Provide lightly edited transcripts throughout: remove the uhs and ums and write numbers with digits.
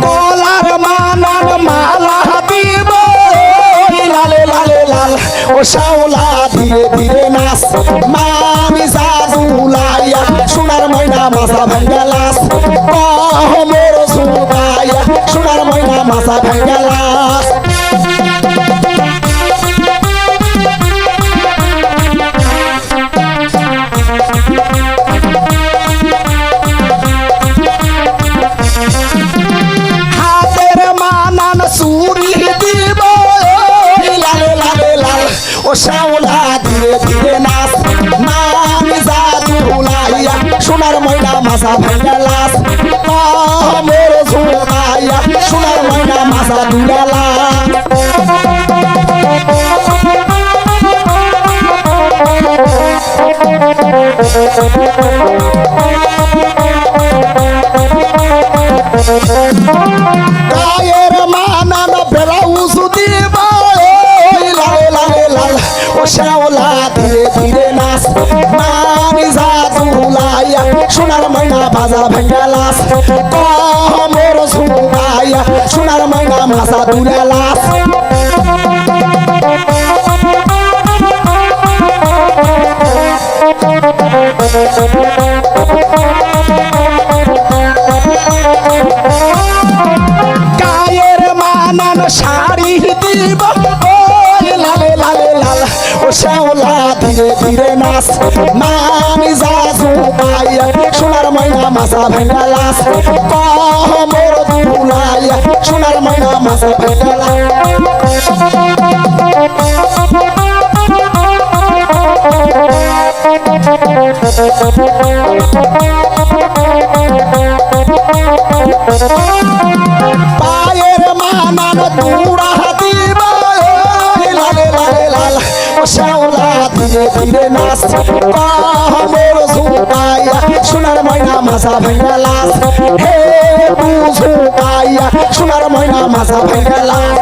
বলার মানান মালা দিব লালে লালে লাল ও শাওলা ধীরে ধীরে নাচ মামি জাদুলাইয়া সোনার ময়না মাথা ভাঙ্গালাস মোর সুবাইয়া সোনার ময়না মাথা ভাঙ্গালাস হাতের মানান চুরি দিব লালে লালে লাল ও শাওলা ধীরে ধীরে নাচ মামি জাদুলাইয়া সোনার ময়না মাথা ভাঙ্গালাস মোর সুবাইয়া সোনার ময়না মাথা দুলালাস গায়ের মানান ব্লাউজ দিব লালে লালে লাল ও শাওলা ধীরে ধীরে নাচ মামি জাদুলাইয়া সোনার ময়না বাজা ভাঙ্গালাস মোর সুবাইয়া সোনার ময়না মাথা দুলালাস গায়ের মানান শাড়ি দিব লালে লালে লাল ও শাওলা ধীরে ধীরে নাচ মামি জাদুলাইয়া সোনার ময়না মাথা ভাঙ্গালাস মোর দুলাইয়া সোনার ময়না মাথা ভাঙ্গালাস পায়ের মানান দুরা দিব লালে লালে লাল ও শাওলা ধীরে ধীরে নাচ মোর সুবাইয়া সোনার ময়না মাথা ভাঙ্গালাস হে সুবাইয়া সোনার ময়না মাথা ভাঙ্গালাস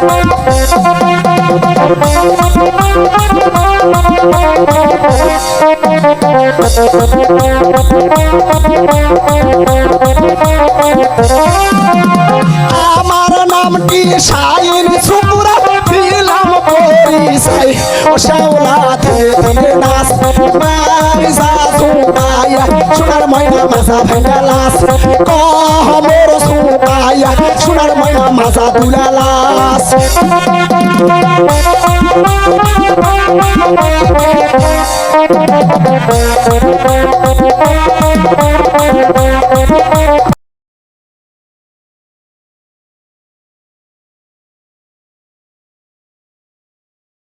আমার নামটি শাইন সুপুরা দিলাম পরিচয় ও শাওলা ধীরে ধীরে নাচ মামি জাদুলাইয়া সোনার ময়না মাথা ভাঙ্গালাস মোর সুবাইয়া সোনার ময়না মাথা দুলালাস